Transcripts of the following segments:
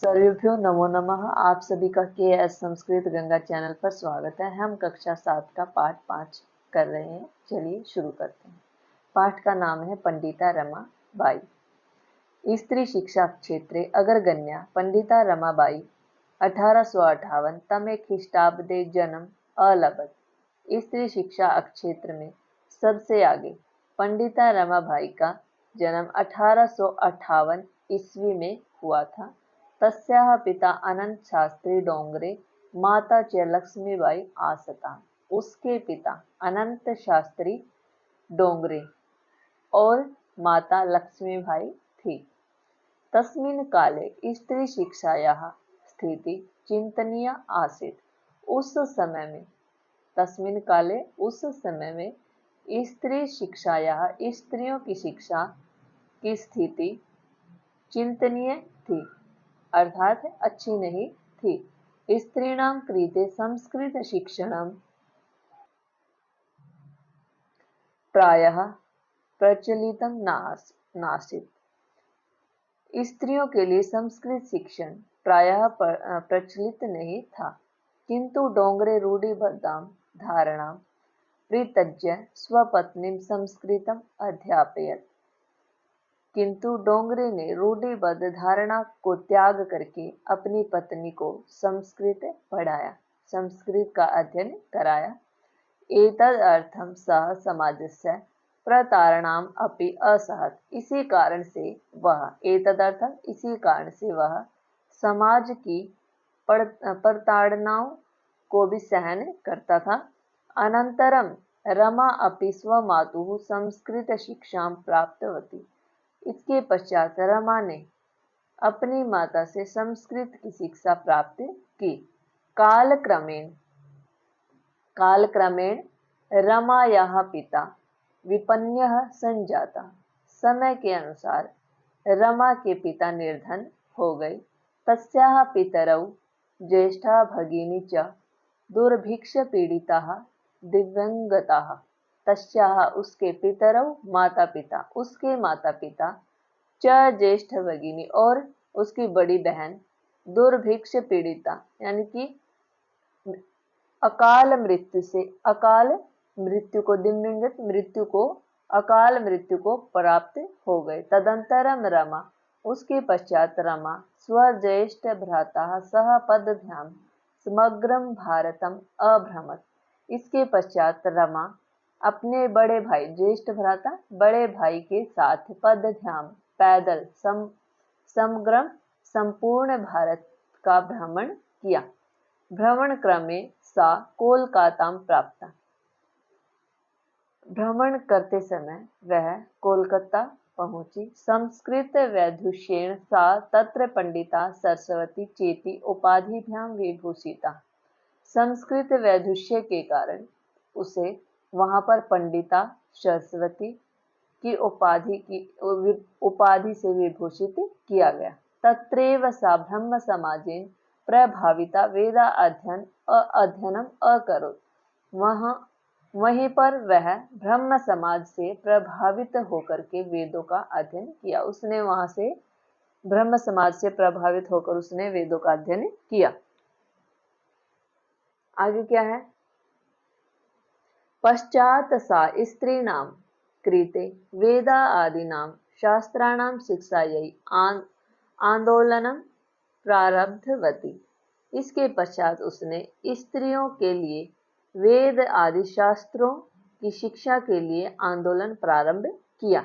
सर्वेभ्यो नमो नमः। आप सभी का के.एस. संस्कृत गंगा चैनल पर स्वागत है। हम कक्षा 7 का पाठ 5 कर रहे हैं। चलिए शुरू करते हैं। पाठ का नाम है पंडिता रमाबाई। स्त्री शिक्षा क्षेत्रे अग्रगण्या पंडिता रमाबाई 1858 तमे ख्रीष्टाब्दे जन्म अलभत। स्त्री शिक्षा क्षेत्र में सबसे आगे पंडिता रमाबाई का जन्म 1858 ईस्वी में हुआ था। तस्याः पिता अनंत शास्त्री डोंगरे, माता च लक्ष्मीबाई आसता। उसके पिता अनंत शास्त्री डोंगरे और माता लक्ष्मीबाई थी। तस्मिन् काले स्त्री शिक्षायाः स्थिति चिंतनीय आसीत्। उस समय में तस्मिन् काले उस समय में स्त्री शिक्षायाः स्त्रियों की शिक्षा की स्थिति चिंतनीय थी, अर्थात अच्छी नहीं थी। स्त्रीणां कृते संस्कृत शिक्षणं प्रायः प्रचलितं नासीत्। स्त्रियों के लिए संस्कृत शिक्षण प्रायः प्रचलित नहीं था। किंतु डोंगरे रूढ़िबद्धां धारणां परित्यज्य स्वपत्नीं संस्कृतम् अध्यापयत्। किंतु डोंगरे ने रूढ़िबद्ध धारणा को त्याग करके अपनी पत्नी को संस्कृत पढ़ाया, संस्कृत का अध्ययन कराया। एतदर्थं सः समाजस्य प्रतारणाम् अपि असहत। इसी कारण से वह समाज की प्रताड़नाओं को भी सहन करता था। अनंतरम रमा अपि स्वमातुः संस्कृत शिक्षां प्राप्तवती। इसके पश्चात रमा ने अपनी माता से संस्कृत की शिक्षा प्राप्त की। कालक्रमेण रमायाः पिता विपन्नः संजाता। समय के अनुसार रमा के पिता निर्धन हो गए। तस्याः पितरौ ज्येष्ठा भगिनी च दुर्भिक्ष पीड़िताः दिव्यंगताः। तस्याः उसके पितरौ माता पिता, उसके माता पिता च ज्येष्ठ भगिनी और उसकी बड़ी बहन दुर्भिक्ष पीड़िता यानी कि अकाल मृत्यु को प्राप्त हो गए। तदंतरम रमा उसके पश्चात रमा स्वज्येष्ठ भ्राता सह पदभ्यां समग्रम भारतम अभ्रमत। इसके पश्चात रमा अपने बड़े भाई, ज्येष्ठ भ्राता बड़े भाई के साथ पदभ्याम पैदल समग्र संपूर्ण भारत का भ्रमण किया। भ्रमण क्रमे सा कोलकाता प्राप्ता। भ्रमण करते समय वह कोलकाता पहुंची। संस्कृत वैदुष्येण सा तत्र पंडिता सरस्वती चेति उपाधिभ्यां विभूषिता। संस्कृत वैदुष्य के कारण उसे वहां पर पंडिता सरस्वती की उपाधि से विभूषित किया गया। तत्रैव सा ब्रह्म समाजेन प्रभाविता वेदा अध्ययनम अकरोत्। वहीं पर वह ब्रह्म समाज से प्रभावित होकर के वेदों का अध्ययन किया। उसने वहां से ब्रह्म समाज से प्रभावित होकर उसने वेदों का अध्ययन किया। आगे क्या है? पश्चात सा स्त्रीणां कृते वेदा आदीनां शास्त्राणां शिक्षायै आंदोलनं प्रारब्धवती। इसके पश्चात उसने स्त्रियों के लिए वेद आदि शास्त्रों की शिक्षा के लिए आंदोलन प्रारंभ किया।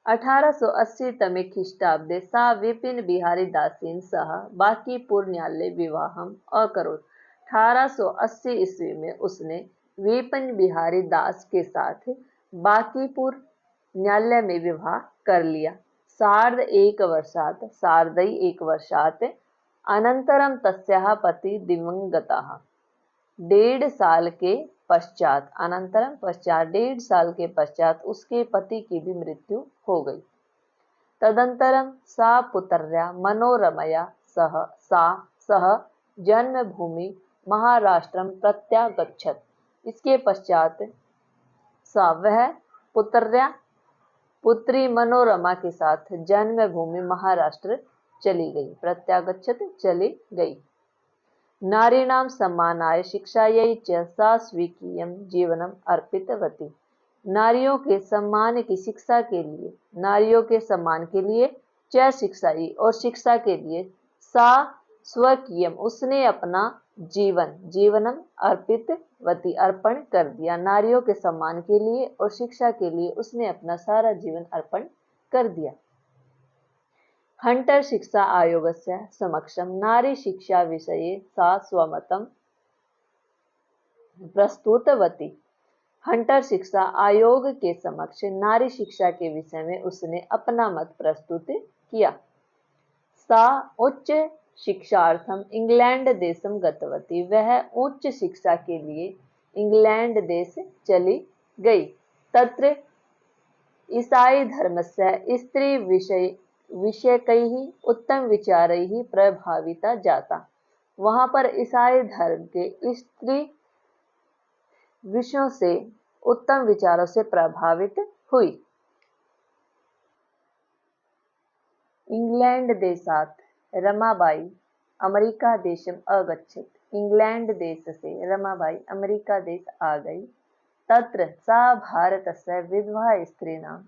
1880 तमे ख्रीष्टाब्दे सा विपिन बिहारी दासेन सह बांकीपुर न्यायालय विवाहम अकरोत्। 1880 ईस्वी में उसने विपिन बिहारी दास के साथ बांकीपुर न्यायालय में विवाह कर लिया। सार्धै एक वर्षात् अनंतरम तस्याः पति दिवंगतः। 1.5 साल के पश्चात डेढ़ साल के पश्चात उसके पति की भी मृत्यु हो गई। तदंतरम सा पुत्र्या मनोरमया सह जन्मभूमि महाराष्ट्रम प्रत्यागच्छत्। इसके पश्चात वह पुत्री मनोरमा के साथ जन्मभूमि महाराष्ट्र चली गई, प्रत्यागच्छत चली गई। नारीणां सम्मानाय शिक्षायै च सा स्वीकीयं जीवनम अर्पितवती। नारियों के सम्मान की शिक्षा के लिए, नारियों के सम्मान के लिए च शिक्षाई और शिक्षा के लिए सा स्वकीयम उसने अपना जीवन, जीवनम अर्पितवती अर्पण कर दिया। नारियों के सम्मान के लिए और शिक्षा के लिए उसने अपना सारा जीवन अर्पण कर दिया। हंटर शिक्षा आयोगस्य समक्षम नारी शिक्षा विषये सा स्वमतं प्रस्तुतवती। हंटर शिक्षा आयोग के समक्ष नारी शिक्षा के विषय में उसने अपना मत प्रस्तुत किया। सा उच्च शिक्षार्थम इंग्लैंड देशम गतवती। वह उच्च शिक्षा के लिए इंग्लैंड देश चली गई। तत्र ईसाई धर्मस्य स्त्री विषयकैः उत्तम विचारैः प्रभाविता जाता। वहां पर ईसाई धर्म के स्त्री विषयों से, उत्तम विचारों से प्रभावित हुई। इंग्लैंड देशात् रमाबाई अमेरिका देशम अगच्छत। इंग्लैंड देश से रमाबाई अमेरिका देश आ गई। तत्र सा भारतस्य विधवा स्त्रीणां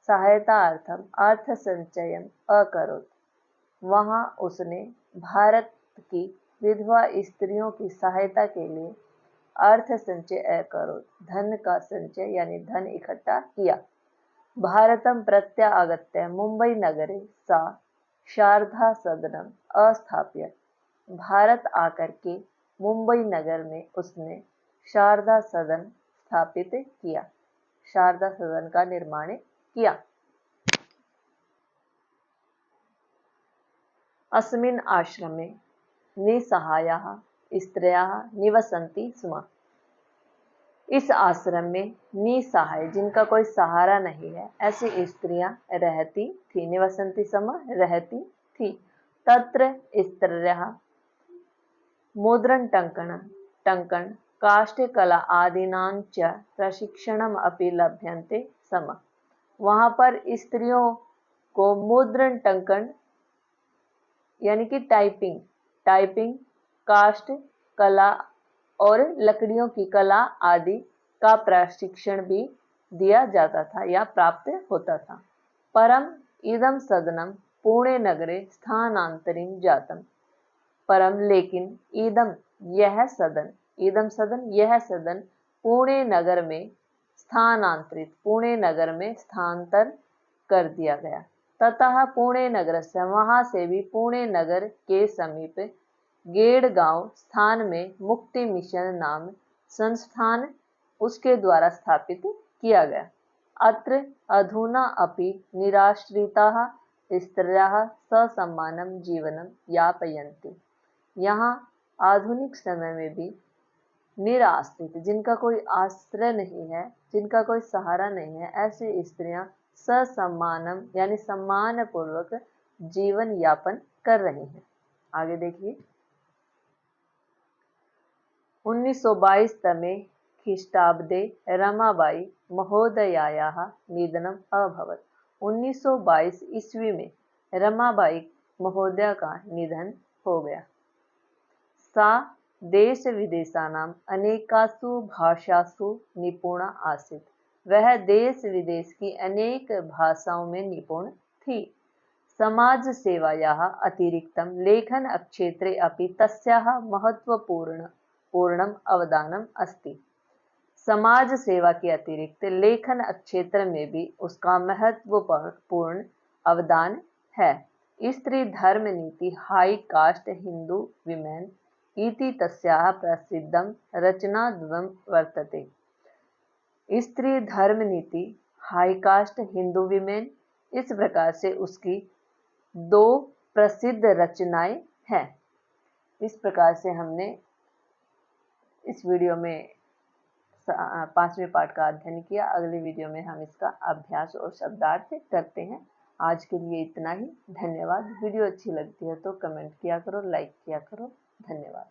सहायतार्थम अर्थसंचयम् अकरोत्। वहां उसने भारत की विधवा स्त्रियों की सहायता के लिए अर्थ संचय करोत्, धन का संचय यानी धन इकट्ठा किया। भारतम प्रत्यागत्य मुंबई नगरे सा शारदा सदनम अस्थाप्य। भारत आकर के मुंबई नगर में उसने शारदा सदन स्थापित किया, शारदा सदन का निर्माण किया। अस्मिन् आश्रमे निसहायाः स्त्रियः निवसन्ति स्म। इस आश्रम में निसहाय जिनका कोई सहारा नहीं है ऐसी स्त्रियां रहती थी। निवसन्ति स्म रहती थी। तत्र स्त्रियः मुद्रण टंकन काष्ठकला आदीनां च प्रशिक्षणम् अपि लभ्यन्ते स्म। वहां पर स्त्रियों को मुद्रण टंकन यानी कि टाइपिंग, काष्ठ कला और लकड़ियों की कला आदि का प्रशिक्षण भी दिया जाता था या प्राप्त होता था। परम इदम सदनम पुणे नगरे स्थानांतरित जातम। परम लेकिन इदम यह सदन पुणे नगर में स्थानांतरित, पुणे नगर में स्थानांतर कर दिया गया। ततः पुणे नगर से, वहां से भी पुणे नगर के समीप गेड़गांव स्थान में मुक्ति मिशन नाम संस्थान उसके द्वारा स्थापित किया गया। अत्र अधुना अपि निराश्रिताः स्त्रियः ससम्मानं जीवनं यापयन्ति। यहाँ आधुनिक समय में भी निराश्रित, जिनका कोई आश्रय नहीं है, जिनका कोई सहारा नहीं है, ऐसी स्त्रियां ससम्मानम यानी सम्मान पूर्वक जीवन यापन कर रही हैं। आगे देखिए। 1922 तमे ख्रीष्टाब्दे रमाबाई महोदयायाः निधनम् अभवत्। 1922 ईस्वी में रमाबाई महोदया का निधन हो गया। सा देश विदेशानाम अनेकासु भाषासु निपुणा आसीत्। वह देश विदेश की अनेक भाषाओं में निपुण थी। समाज सेवायाः अतिरिक्तं लेखन क्षेत्रे अपि तस्याः महत्वपूर्णम् अवदानम् अस्ति। समाज सेवा के अतिरिक्त लेखन क्षेत्र में भी उसका महत्वपूर्ण अवदान है। स्त्री धर्म नीति हाई कास्ट हिंदू विमेन इति तस्याः प्रसिद्धं रचनाद्वयं वर्तते। स्त्री धर्म नीति हाई कास्ट हिंदू विमेन, इस प्रकार से उसकी दो प्रसिद्ध रचनाएं हैं। इस प्रकार से हमने इस वीडियो में 5वें पाठ का अध्ययन किया। अगले वीडियो में हम इसका अभ्यास और शब्दार्थ करते हैं। आज के लिए इतना ही। धन्यवाद। वीडियो अच्छी लगती है तो कमेंट किया करो, लाइक किया करो। धन्यवाद।